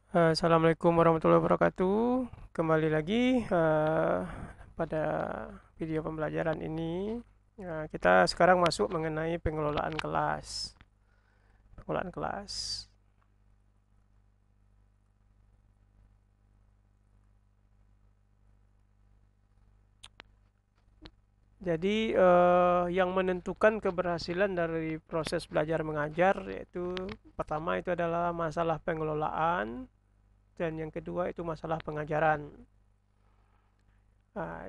Assalamualaikum warahmatullahi wabarakatuh. Kembali lagi pada video pembelajaran ini. Kita sekarang masuk mengenai pengelolaan kelas. Pengelolaan kelas. Jadi yang menentukan keberhasilan dari proses belajar mengajar yaitu pertama itu adalah masalah pengelolaan dan yang kedua itu masalah pengajaran.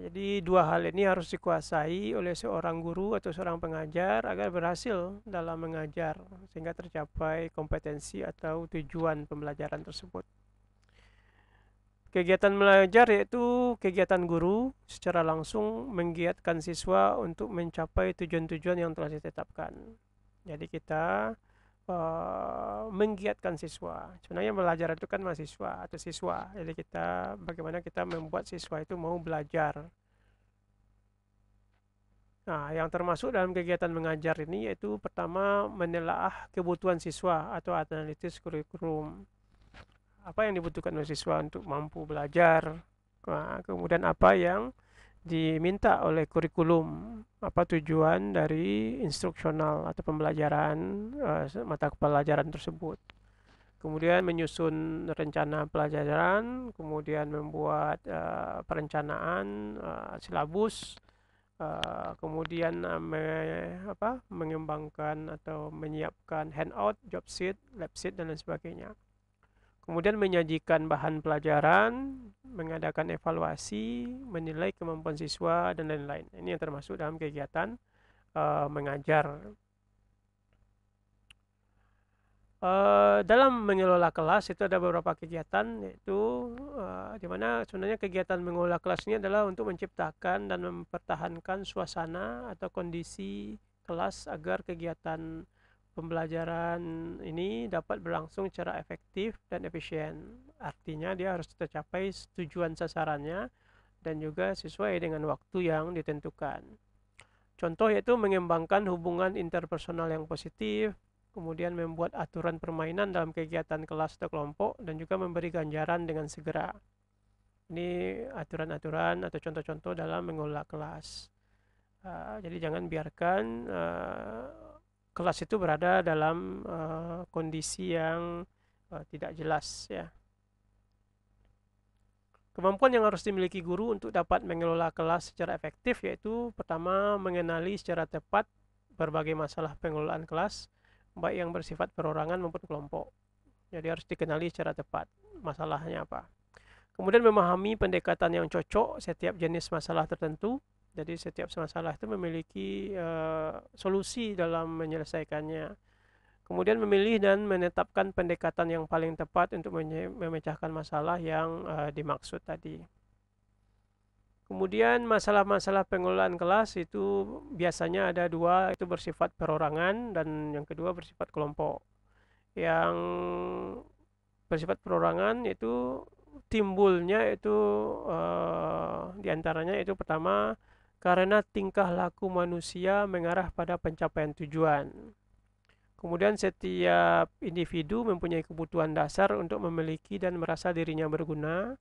Jadi dua hal ini harus dikuasai oleh seorang guru atau seorang pengajar agar berhasil dalam mengajar sehingga tercapai kompetensi atau tujuan pembelajaran tersebut. Kegiatan belajar yaitu kegiatan guru secara langsung menggiatkan siswa untuk mencapai tujuan-tujuan yang telah ditetapkan. Jadi kita menggiatkan siswa. Sebenarnya belajar itu kan mahasiswa atau siswa. Jadi kita bagaimana kita membuat siswa itu mau belajar. Nah, yang termasuk dalam kegiatan mengajar ini yaitu pertama menelaah kebutuhan siswa atau analisis kurikulum. Apa yang dibutuhkan oleh siswa untuk mampu belajar. Nah, kemudian apa yang diminta oleh kurikulum. Apa tujuan dari instruksional atau pembelajaran mata pelajaran tersebut. Kemudian menyusun rencana pelajaran, kemudian membuat perencanaan silabus, kemudian mengembangkan atau menyiapkan handout, job sheet, lab sheet dan lain sebagainya. Kemudian menyajikan bahan pelajaran, mengadakan evaluasi, menilai kemampuan siswa dan lain-lain. Ini yang termasuk dalam kegiatan mengajar. Dalam mengelola kelas itu ada beberapa kegiatan yaitu di mana sebenarnya kegiatan mengelola kelas ini adalah untuk menciptakan dan mempertahankan suasana atau kondisi kelas agar kegiatan pembelajaran ini dapat berlangsung secara efektif dan efisien. Artinya dia harus tercapai tujuan sasarannya dan juga sesuai dengan waktu yang ditentukan. Contoh yaitu mengembangkan hubungan interpersonal yang positif, kemudian membuat aturan permainan dalam kegiatan kelas atau kelompok, dan juga memberi ganjaran dengan segera. Ini aturan-aturan atau contoh-contoh dalam mengelola kelas. Jadi jangan biarkan kelas itu berada dalam kondisi yang tidak jelas ya. Kemampuan yang harus dimiliki guru untuk dapat mengelola kelas secara efektif yaitu pertama mengenali secara tepat berbagai masalah pengelolaan kelas, baik yang bersifat perorangan maupun kelompok. Jadi harus dikenali secara tepat masalahnya apa. Kemudian memahami pendekatan yang cocok setiap jenis masalah tertentu. Jadi setiap masalah itu memiliki solusi dalam menyelesaikannya. Kemudian memilih dan menetapkan pendekatan yang paling tepat untuk memecahkan masalah yang dimaksud tadi. Kemudian masalah-masalah pengelolaan kelas itu biasanya ada dua, itu bersifat perorangan dan yang kedua bersifat kelompok. Yang bersifat perorangan itu timbulnya itu diantaranya itu pertama karena tingkah laku manusia mengarah pada pencapaian tujuan. Kemudian setiap individu mempunyai kebutuhan dasar untuk memiliki dan merasa dirinya berguna.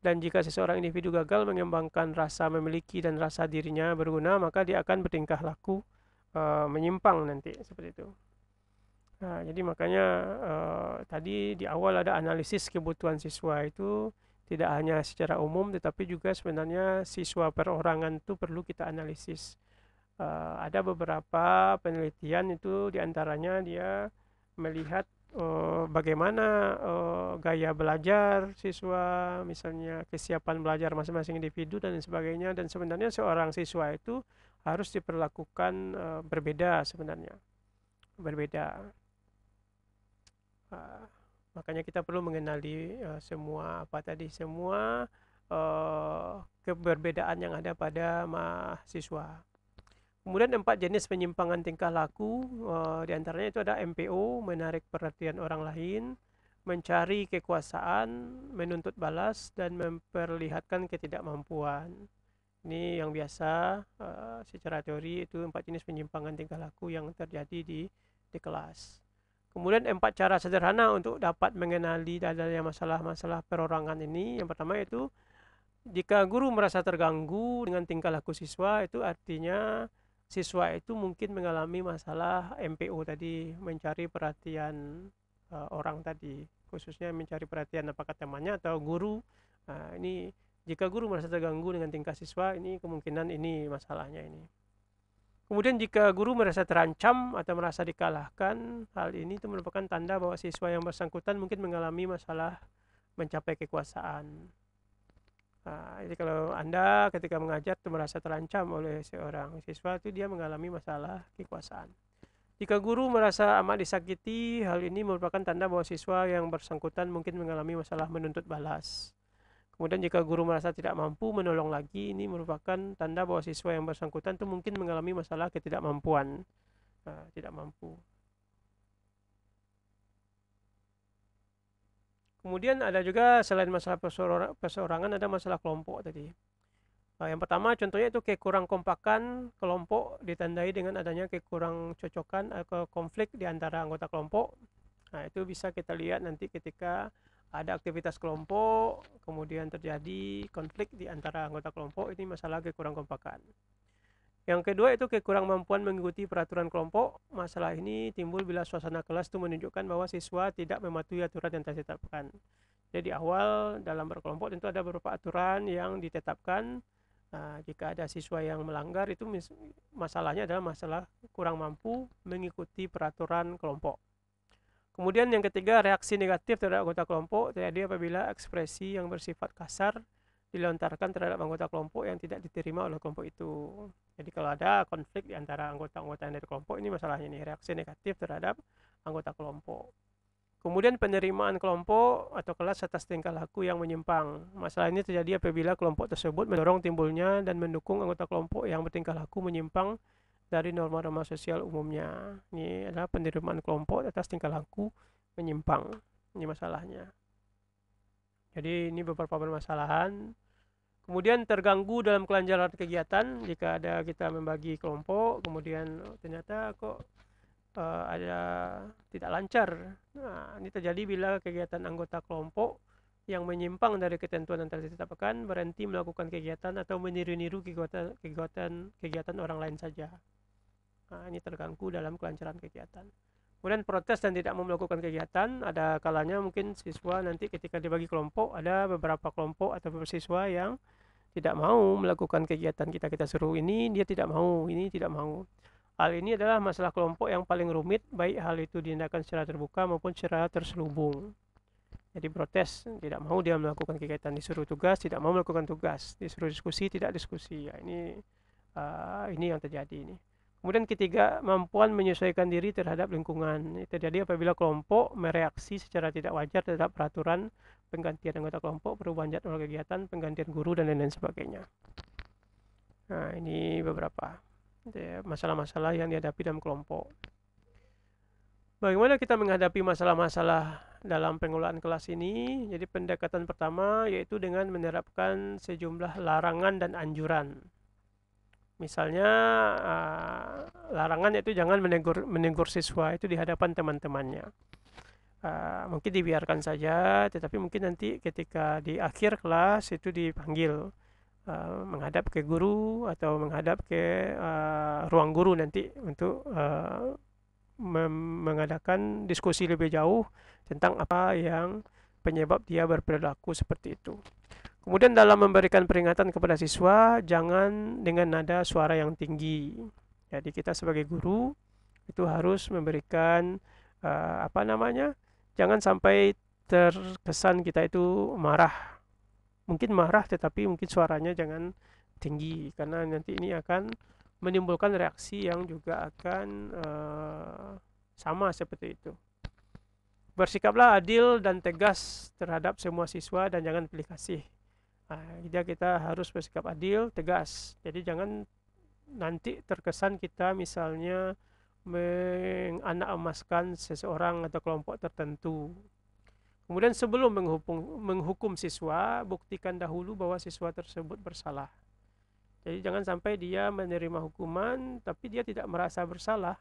Dan jika seseorang individu gagal mengembangkan rasa memiliki dan rasa dirinya berguna, maka dia akan bertingkah laku menyimpang nanti seperti itu. Nah, jadi makanya tadi di awal ada analisis kebutuhan siswa itu tidak hanya secara umum, tetapi juga sebenarnya siswa perorangan itu perlu kita analisis. Ada beberapa penelitian itu diantaranya dia melihat bagaimana gaya belajar siswa, misalnya kesiapan belajar masing-masing individu dan sebagainya. Dan sebenarnya seorang siswa itu harus diperlakukan berbeda sebenarnya, berbeda. Makanya kita perlu mengenali semua keberbedaan yang ada pada mahasiswa. Kemudian 4 jenis penyimpangan tingkah laku, diantaranya itu ada MPO, menarik perhatian orang lain, mencari kekuasaan, menuntut balas, dan memperlihatkan ketidakmampuan. Ini yang biasa secara teori itu 4 jenis penyimpangan tingkah laku yang terjadi di kelas. Kemudian 4 cara sederhana untuk dapat mengenali adanya masalah-masalah perorangan ini. Yang pertama itu, jika guru merasa terganggu dengan tingkah laku siswa, itu artinya siswa itu mungkin mengalami masalah MPO tadi, mencari perhatian orang tadi, khususnya mencari perhatian apakah temannya atau guru. Ini jika guru merasa terganggu dengan tingkah siswa, ini kemungkinan ini masalahnya ini. Kemudian jika guru merasa terancam atau merasa dikalahkan, hal ini itu merupakan tanda bahwa siswa yang bersangkutan mungkin mengalami masalah mencapai kekuasaan. Jadi kalau Anda ketika mengajar itu merasa terancam oleh seorang siswa, itu dia mengalami masalah kekuasaan. Jika guru merasa amat disakiti, hal ini merupakan tanda bahwa siswa yang bersangkutan mungkin mengalami masalah menuntut balas. Kemudian jika guru merasa tidak mampu menolong lagi, ini merupakan tanda bahwa siswa yang bersangkutan itu mungkin mengalami masalah ketidakmampuan. Tidak mampu. Kemudian ada juga selain masalah perseorangan, ada masalah kelompok tadi. Yang pertama contohnya itu kekurang kompakan kelompok ditandai dengan adanya kekurang cocokan atau konflik di antara anggota kelompok. Itu bisa kita lihat nanti ketika ada aktivitas kelompok, kemudian terjadi konflik di antara anggota kelompok, ini masalah kekurang kompakan. Yang kedua itu kekurang mampuan mengikuti peraturan kelompok. Masalah ini timbul bila suasana kelas itu menunjukkan bahwa siswa tidak mematuhi aturan yang ditetapkan. Jadi awal dalam berkelompok tentu ada beberapa aturan yang ditetapkan. Jika ada siswa yang melanggar, itu masalahnya adalah masalah kurang mampu mengikuti peraturan kelompok. Kemudian yang ketiga, reaksi negatif terhadap anggota kelompok terjadi apabila ekspresi yang bersifat kasar dilontarkan terhadap anggota kelompok yang tidak diterima oleh kelompok itu. Jadi kalau ada konflik di antara anggota-anggota yang dari kelompok, ini masalahnya nih, reaksi negatif terhadap anggota kelompok. Kemudian penerimaan kelompok atau kelas atas tingkah laku yang menyimpang. Masalah ini terjadi apabila kelompok tersebut mendorong timbulnya dan mendukung anggota kelompok yang bertingkah laku menyimpang dari norma-norma sosial umumnya. Ini adalah penerimaan kelompok atas tingkah laku menyimpang. Ini masalahnya. Jadi ini beberapa permasalahan. Kemudian terganggu dalam kelancaran kegiatan. Jika ada kita membagi kelompok, kemudian ternyata kok ada tidak lancar. Ini terjadi bila kegiatan anggota kelompok yang menyimpang dari ketentuan yang telah ditetapkan berhenti melakukan kegiatan atau meniru-niru kegiatan orang lain saja. Ini terganggu dalam kelancaran kegiatan. Kemudian protes dan tidak mau melakukan kegiatan. Ada kalanya mungkin siswa nanti ketika dibagi kelompok, ada beberapa kelompok atau beberapa siswa yang tidak mau melakukan kegiatan kita suruh ini, dia tidak mau, ini tidak mau. Hal ini adalah masalah kelompok yang paling rumit, baik hal itu diindahkan secara terbuka maupun secara terselubung. Jadi protes, tidak mau dia melakukan kegiatan, disuruh tugas, tidak mau melakukan tugas, disuruh diskusi, tidak diskusi. Ini yang terjadi ini. Kemudian ketiga, kemampuan menyesuaikan diri terhadap lingkungan. Itu terjadi apabila kelompok mereaksi secara tidak wajar terhadap peraturan penggantian anggota kelompok, perubahan jadwal kegiatan, penggantian guru, dan lain-lain sebagainya. Ini beberapa masalah-masalah yang dihadapi dalam kelompok. Bagaimana kita menghadapi masalah-masalah dalam pengelolaan kelas ini? Jadi pendekatan pertama yaitu dengan menerapkan sejumlah larangan dan anjuran. Misalnya larangan itu jangan menegur siswa itu di hadapan teman-temannya. Mungkin dibiarkan saja, tetapi mungkin nanti ketika di akhir kelas itu dipanggil menghadap ke guru atau menghadap ke ruang guru nanti untuk mengadakan diskusi lebih jauh tentang apa yang penyebab dia berperilaku seperti itu. Kemudian dalam memberikan peringatan kepada siswa, jangan dengan nada suara yang tinggi. Jadi kita sebagai guru itu harus memberikan jangan sampai terkesan kita itu marah. Mungkin marah, tetapi mungkin suaranya jangan tinggi, karena nanti ini akan menimbulkan reaksi yang juga akan sama seperti itu. Bersikaplah adil dan tegas terhadap semua siswa dan jangan pilih kasih. Kita harus bersikap adil, tegas. Jadi jangan nanti terkesan kita misalnya menganak emaskan seseorang atau kelompok tertentu. Kemudian sebelum menghukum siswa, buktikan dahulu bahwa siswa tersebut bersalah. Jadi jangan sampai dia menerima hukuman tapi dia tidak merasa bersalah.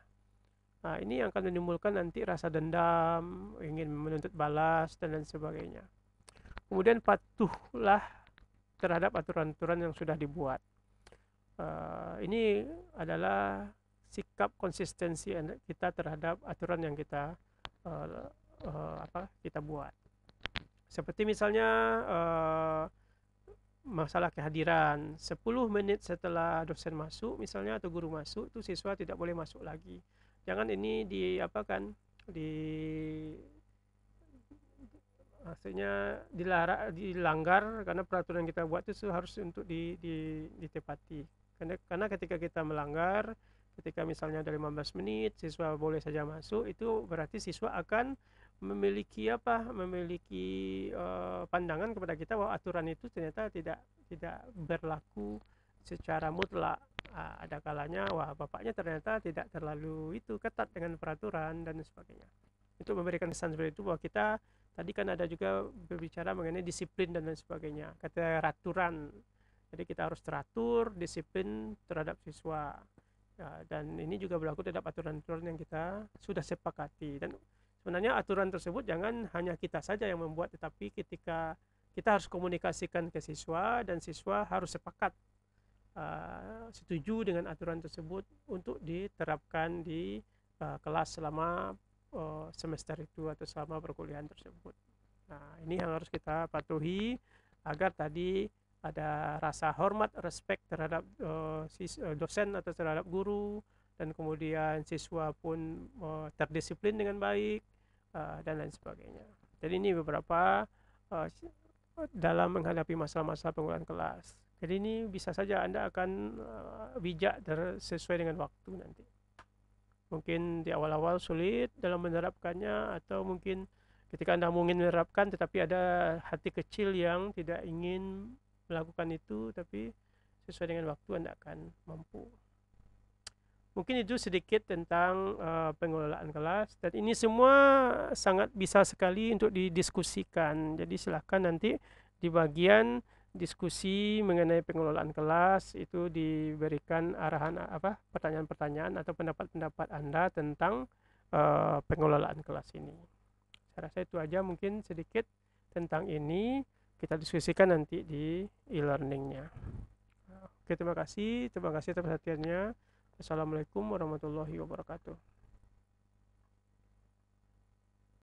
Nah, ini yang akan menimbulkan nanti rasa dendam, ingin menuntut balas, dan lain sebagainya. Kemudian patuhlah terhadap aturan-aturan yang sudah dibuat. Ini adalah sikap konsistensi kita terhadap aturan yang kita kita buat. Seperti misalnya masalah kehadiran 10 menit setelah dosen masuk misalnya atau guru masuk, itu siswa tidak boleh masuk lagi. Jangan ini maksudnya dilanggar, karena peraturan yang kita buat itu harus untuk ditepati. Karena ketika kita melanggar, ketika misalnya ada 15 menit siswa boleh saja masuk, itu berarti siswa akan memiliki pandangan kepada kita bahwa aturan itu ternyata tidak berlaku secara mutlak. Ada kalanya bapaknya ternyata tidak terlalu ketat dengan peraturan dan sebagainya. Untuk memberikan kesan seperti itu bahwa kita tadi kan ada juga berbicara mengenai disiplin dan lain sebagainya, keteraturan. Jadi kita harus teratur, disiplin terhadap siswa. Dan ini juga berlaku terhadap aturan-aturan yang kita sudah sepakati. Dan sebenarnya aturan tersebut jangan hanya kita saja yang membuat, tetapi ketika kita harus komunikasikan ke siswa, dan siswa harus sepakat setuju dengan aturan tersebut untuk diterapkan di kelas selama semester itu atau selama perkuliahan tersebut. Nah, ini yang harus kita patuhi agar tadi ada rasa hormat, respect terhadap dosen atau terhadap guru, dan kemudian siswa pun terdisiplin dengan baik, dan lain sebagainya. Jadi ini beberapa dalam menghadapi masalah-masalah pengulangan kelas. Jadi ini bisa saja Anda akan bijak sesuai dengan waktu nanti. Mungkin di awal-awal sulit dalam menerapkannya, atau mungkin ketika Anda ingin menerapkan tetapi ada hati kecil yang tidak ingin melakukan itu, tapi sesuai dengan waktu Anda akan mampu. Mungkin itu sedikit tentang pengelolaan kelas, dan ini semua sangat bisa sekali untuk didiskusikan. Jadi silahkan nanti di bagian diskusi mengenai pengelolaan kelas itu diberikan arahan pertanyaan-pertanyaan atau pendapat-pendapat Anda tentang pengelolaan kelas ini. Saya rasa itu aja mungkin sedikit tentang ini, kita diskusikan nanti di e-learningnya. Oke, terima kasih atas perhatiannya. Assalamualaikum warahmatullahi wabarakatuh.